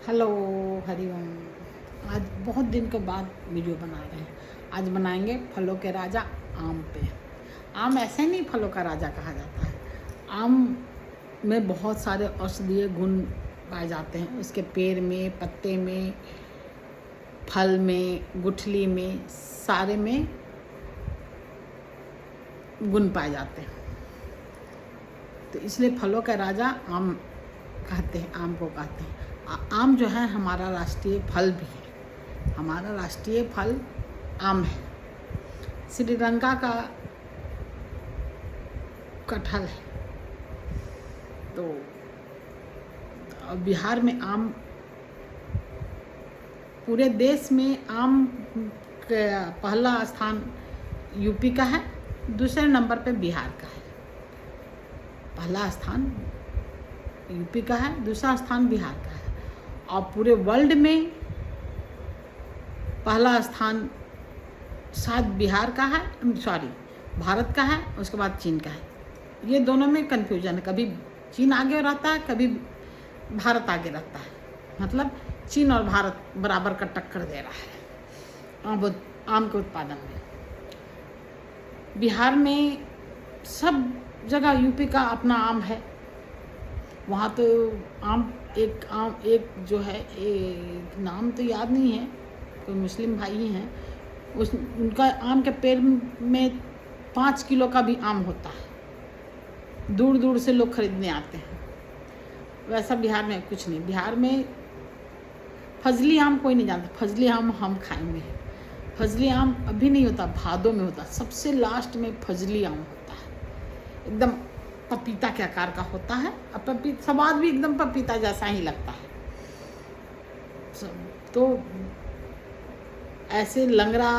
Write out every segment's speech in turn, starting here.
Hello, Hariom. आज बहुत दिन के बाद वीडियो बना रहे हैं। आज बनाएंगे फलों के राजा आम पे। आम ऐसे नहीं फलों का राजा कहा जाता है। आम में बहुत सारे औषधीय गुण पाए जाते हैं। उसके पेड़ में, पत्ते में, फल में, गुठली में, सारे में गुण पाए जाते हैं। तो इसलिए फलों का राजा आम कहते हैं, आम को कहते हैं। आम जो है हमारा राष्ट्रीय फल भी है। हमारा राष्ट्रीय फल आम है। श्रीलंका का कटहल है। तो बिहार में आम, पूरे देश में आम का पहला स्थान यूपी का है, दूसरे नंबर पे बिहार का है। पहला स्थान यूपी का है, दूसरा स्थान बिहार का है। और पूरे वर्ल्ड में पहला स्थान शायद बिहार का है, भारत का है, उसके बाद चीन का है। ये दोनों में कन्फ्यूजन है। कभी चीन आगे रहता है, कभी भारत आगे रहता है। मतलब चीन और भारत बराबर का टक्कर दे रहा है आम के उत्पादन में। बिहार में सब जगह यूपी का अपना आम है। वहाँ तो आम एक जो है, एक नाम तो याद नहीं है, कोई मुस्लिम भाई ही हैं, उनका आम के पेड़ में 5 किलो का भी आम होता है। दूर दूर से लोग खरीदने आते हैं। वैसा बिहार में कुछ नहीं। बिहार में फजली आम कोई नहीं जानता। फजली आम हम खाएंगे। फजली आम अभी नहीं होता, भादों में होता। सबसे लास्ट में फजली आम होता है। एकदम पपीता के आकार का होता है। अब स्वाद भी एकदम पपीता जैसा ही लगता है। तो ऐसे लंगड़ा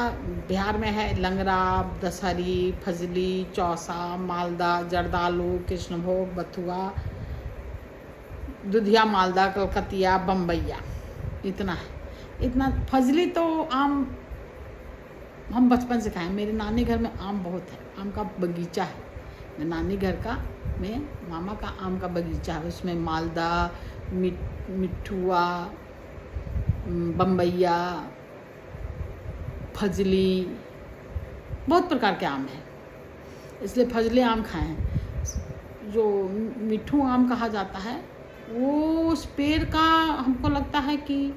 बिहार में है। लंगड़ा, दशहरी, फजली, चौसा, मालदा, जर्दालू, कृष्णभोग, बथुआ, दुधिया, मालदा, कलकतिया, बम्बैया, इतना है। इतना फजली तो आम हम बचपन से खाएं। मेरे नानी घर में आम बहुत है। आम का बगीचा है। मेरे नानी घर का में मामा का आम का बगीचा है। उसमें मालदा, मिठुआ, बम्बैया, फजली, बहुत प्रकार के आम हैं। इसलिए फजली आम खाएं। जो मिठू आम कहा जाता है, वो उस पेड़ का हमको लगता है कि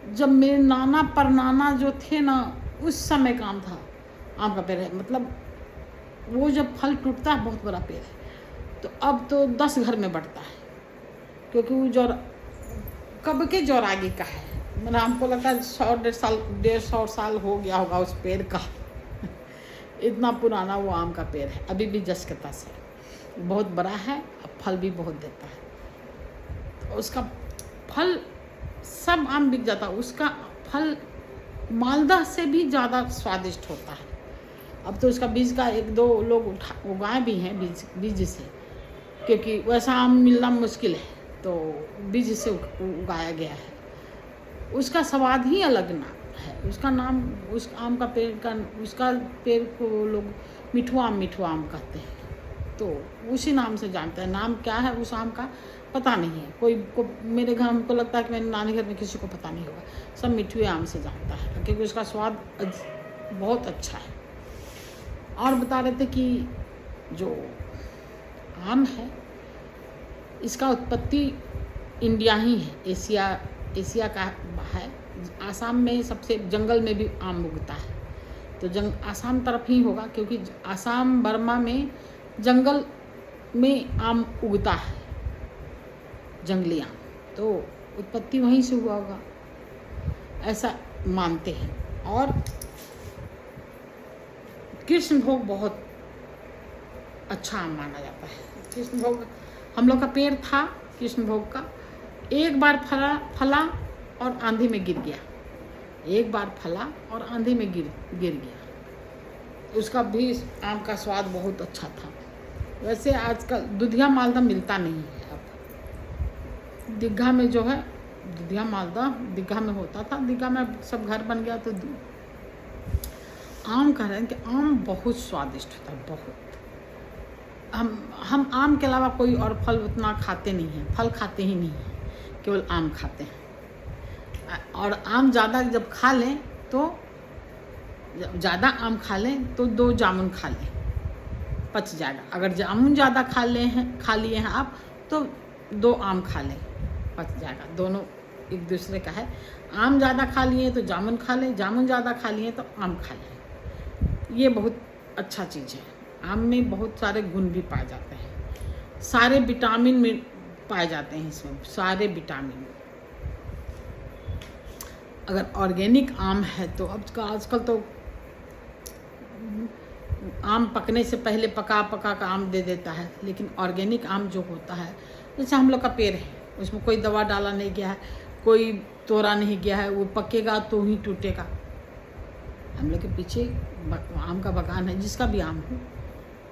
जब मेरे नाना परनाना जो थे ना, उस समय का आम था। आम का पेड़ है। मतलब वो जब फल टूटता है, बहुत बड़ा पेड़ है। तो अब तो 10 घर में बढ़ता है, क्योंकि वो कब के जौरागी का है। मतलब हमको लगता है 100-150 साल हो गया होगा उस पेड़ का। इतना पुराना वो आम का पेड़ है। अभी भी जस के तस है। बहुत बड़ा है। अब फल भी बहुत देता है। तो उसका फल, सब आम बिक जाता है। उसका फल मालदा से भी ज़्यादा स्वादिष्ट होता है। अब तो उसका बीज का 1-2 लोग उगाए भी हैं बीज से, क्योंकि वैसा आम मिलना मुश्किल है। तो बीज से उगाया गया है। उसका स्वाद ही अलग ना है। उसका नाम, उस आम का पेड़ का, उसका पेड़ को लोग मिठुआ आम कहते हैं। तो उसी नाम से जानते हैं। नाम क्या है उस आम का पता नहीं है कोई को। मेरे घर हमको लगता है कि मेरे नानी घर में किसी को पता नहीं होगा। सब मिठुए आम से जानता है, क्योंकि उसका स्वाद बहुत अच्छा है। और बता रहे थे कि जो आम है, इसका उत्पत्ति इंडिया ही है। एशिया का है। आसाम में सबसे जंगल में भी आम उगता है। तो आसाम तरफ ही होगा, क्योंकि आसाम, बर्मा में जंगल में आम उगता है, जंगली आम। तो उत्पत्ति वहीं से हुआ होगा, ऐसा मानते हैं। और कृष्णभोग बहुत अच्छा आम माना जाता है। कृष्णभोग हम लोग का पेड़ था कृष्णभोग का। एक बार फला और आंधी में गिर गया। एक बार फला और आंधी में गिर गया। उसका भी आम का स्वाद बहुत अच्छा था। वैसे आजकल दुधिया मालदा मिलता नहीं है। अब दीघा में जो है दुधिया मालदा, दीघा में होता था। दीघा में सब घर बन गया। तो आम कह रहे हैं कि आम बहुत स्वादिष्ट होता है। बहुत हम आम के अलावा कोई और फल उतना खाते नहीं हैं। फल खाते ही नहीं हैं। केवल आम खाते हैं। और आम ज़्यादा जब खा लें तो ज़्यादा आम खा लें तो 2 जामुन खा लें, पच जाएगा। अगर जामुन ज़्यादा खा लिए हैं आप तो 2 आम खा लें, पच जाएगा। दोनों एक दूसरे का है। आम ज़्यादा खा लिए तो जामुन खा लें, जामुन ज़्यादा खा लिए तो आम खा लें। ये बहुत अच्छा चीज़ है। आम में बहुत सारे गुण भी पाए जाते हैं, सारे विटामिन में पाए जाते हैं इसमें, सारे विटामिन। अगर ऑर्गेनिक आम है तो आजकल तो आम पकने से पहले पका का आम दे देता है, लेकिन ऑर्गेनिक आम जो होता है, जैसे हम लोग का पेड़ है, उसमें कोई दवा डाला नहीं गया है, कोई तोड़ा नहीं गया है, वो पकेगा तो ही टूटेगा। हम लोग के पीछे आम का बागान है, जिसका भी आम हो,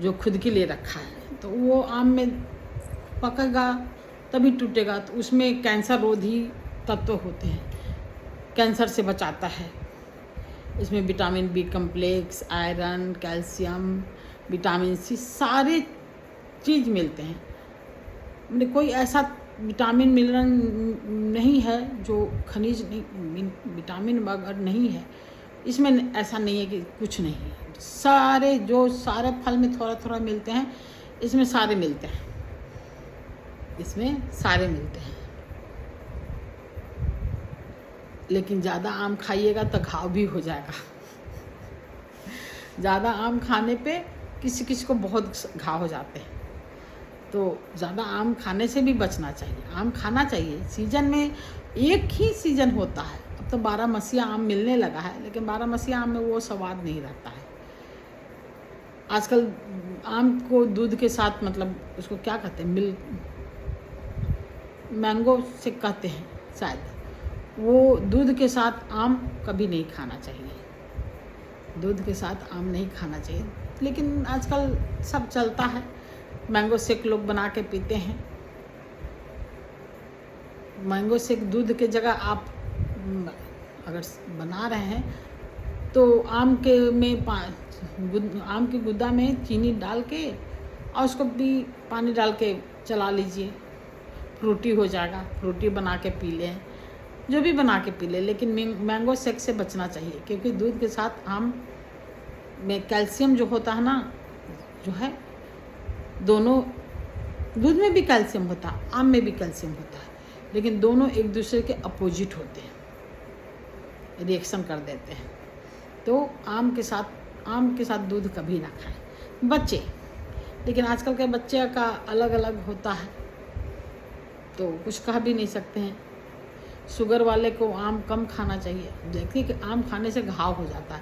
जो खुद के लिए रखा है, तो वो आम में पकेगा तभी टूटेगा। तो उसमें कैंसर रोधी तत्व होते हैं, कैंसर से बचाता है। इसमें vitamin B complex, iron, calcium, vitamin C, सारे चीज़ मिलते हैं। मैंने कोई ऐसा विटामिन मिनरल नहीं है जो खनिज नहीं, विटामिन अगर नहीं है इसमें, ऐसा नहीं है कि कुछ नहीं है। सारे फल में थोड़ा थोड़ा मिलते हैं, इसमें सारे मिलते हैं, इसमें सारे मिलते हैं। लेकिन ज़्यादा आम खाइएगा तो घाव भी हो जाएगा। ज़्यादा आम खाने पे किसी किसी को बहुत घाव हो जाते हैं, तो ज़्यादा आम खाने से भी बचना चाहिए। आम खाना चाहिए, सीजन में एक ही सीजन होता है। अब तो 12 आम मिलने लगा है, लेकिन 12 आम में वो स्वाद नहीं रहता है। आजकल आम को दूध के साथ, मतलब उसको क्या कहते हैं, मैंगो से कहते हैं शायद, वो दूध के साथ आम कभी नहीं खाना चाहिए। दूध के साथ आम नहीं खाना चाहिए, लेकिन आजकल सब चलता है। मैंगो शेक लोग बना के पीते हैं। मैंगो शेक दूध के जगह आप अगर बना रहे हैं तो आम के गुद्दा में चीनी डाल के और उसको भी पानी डाल के चला लीजिए, फ्रूटी हो जाएगा। फ्रूटी बना के पी लें, जो भी बना के पी लें, लेकिन मैंगो शेक से बचना चाहिए, क्योंकि दूध के साथ आम में कैल्शियम जो होता है ना, जो है, दोनों, दूध में भी कैल्शियम होता है, आम में भी कैल्शियम होता है, लेकिन दोनों एक दूसरे के अपोजिट होते हैं, रिएक्शन कर देते हैं। तो आम के साथ दूध कभी ना खाएं बच्चे। लेकिन आजकल के बच्चे का अलग अलग होता है, तो कुछ कह भी नहीं सकते हैं। शुगर वाले को आम कम खाना चाहिए। देखिए कि आम खाने से घाव हो जाता है।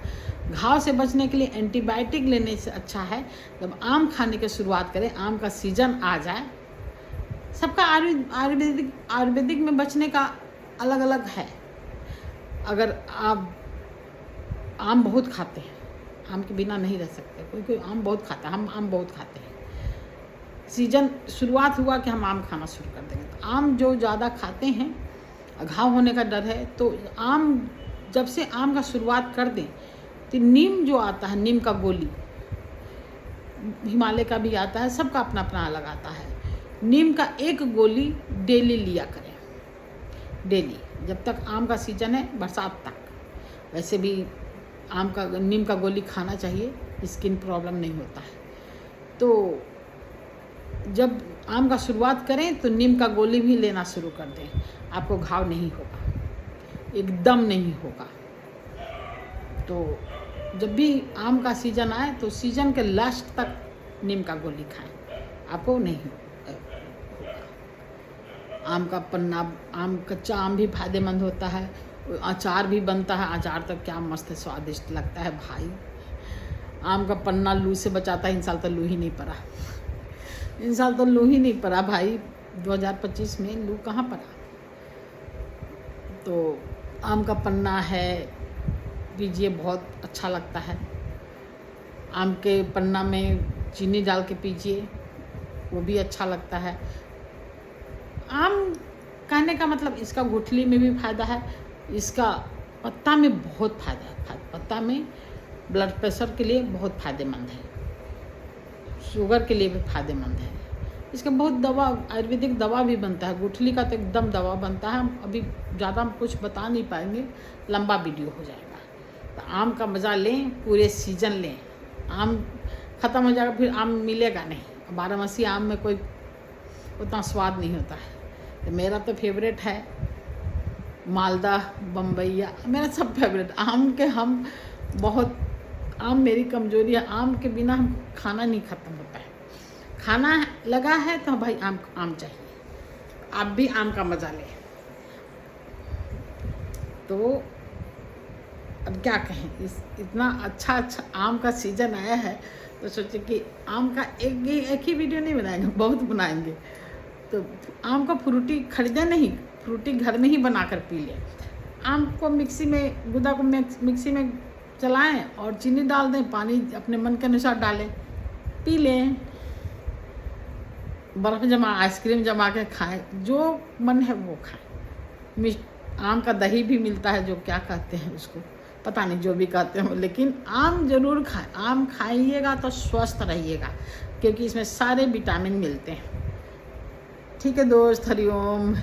घाव से बचने के लिए एंटीबायोटिक लेने से अच्छा है जब आम खाने की शुरुआत करें, आम का सीजन आ जाए। सबका आयुर्वेदिक में बचने का अलग अलग है। अगर आप आम बहुत खाते हैं, आम के बिना नहीं रह सकते, कोई आम बहुत खाता है, हम आम बहुत खाते हैं। सीजन शुरुआत हुआ कि हम आम खाना शुरू कर देंगे, तो आम जो ज़्यादा खाते हैं, घाव होने का डर है, तो आम जब से आम का शुरुआत कर दें तो नीम जो आता है, नीम का गोली, हिमालय का भी आता है, सबका अपना अपना अलग आता है। नीम का एक गोली डेली लिया करें, डेली, जब तक आम का सीजन है, बरसात तक। वैसे भी नीम का गोली खाना चाहिए, स्किन प्रॉब्लम नहीं होता है। तो जब आम का शुरुआत करें तो नीम का गोली भी लेना शुरू कर दें, आपको घाव नहीं होगा, एकदम नहीं होगा। तो जब भी आम का सीजन आए तो सीजन के लास्ट तक नीम का गोली खाएं, आपको नहीं होगा। आम का पन्ना, कच्चा आम भी फायदेमंद होता है, अचार भी बनता है। अचार तो क्या मस्त स्वादिष्ट लगता है भाई। आम का पन्ना लू से बचाता है। इन साल तो लू ही नहीं पड़ा, इन साल तो लू ही नहीं पड़ा भाई। 2025 में लू कहाँ पड़ा। तो आम का पन्ना है, पीजिए, बहुत अच्छा लगता है। आम के पन्ना में चीनी डाल के पीजिए, वो भी अच्छा लगता है। आम कहने का मतलब इसका गुठली में भी फ़ायदा है, इसका पत्ता में बहुत फ़ायदा है। पत्ता में ब्लड प्रेशर के लिए बहुत फ़ायदेमंद है, शुगर के लिए भी फ़ायदेमंद है। इसका बहुत दवा, आयुर्वेदिक दवा भी बनता है, गुठली का तो एकदम दवा बनता है। हम अभी ज़्यादा हम कुछ बता नहीं पाएंगे, लंबा वीडियो हो जाएगा। तो आम का मज़ा लें, पूरे सीजन लें। आम ख़त्म हो जाएगा फिर आम मिलेगा नहीं। 12 आम में कोई उतना स्वाद नहीं होता है। तो मेरा तो फेवरेट है मालदा, बम्बईया, मेरा सब फेवरेट आम के। हम बहुत, आम मेरी कमज़ोरी है, आम के बिना हम खाना नहीं ख़त्म होता है। खाना लगा है तो भाई आम चाहिए। आप भी आम का मज़ा लें। तो अब क्या कहें, इतना अच्छा आम का सीज़न आया है तो सोचे कि आम का एक ही वीडियो नहीं बनाएंगे, बहुत बनाएंगे। तो आम का फ्रूटी खरीदें नहीं, फ्रूटी घर में ही बनाकर पी लें। आम को मिक्सी में, गुदा को मिक्सी में चलाएं और चीनी डाल दें, पानी अपने मन के अनुसार डालें, पी लें। बर्फ़ जमा, आइसक्रीम जमा के खाएं, जो मन है वो खाएं। आम का दही भी मिलता है, जो क्या कहते हैं उसको, पता नहीं, जो भी कहते हो, लेकिन आम ज़रूर खाएं। आम खाइएगा तो स्वस्थ रहिएगा, क्योंकि इसमें सारे विटामिन मिलते हैं। ठीक है दोस्त, हरिओम।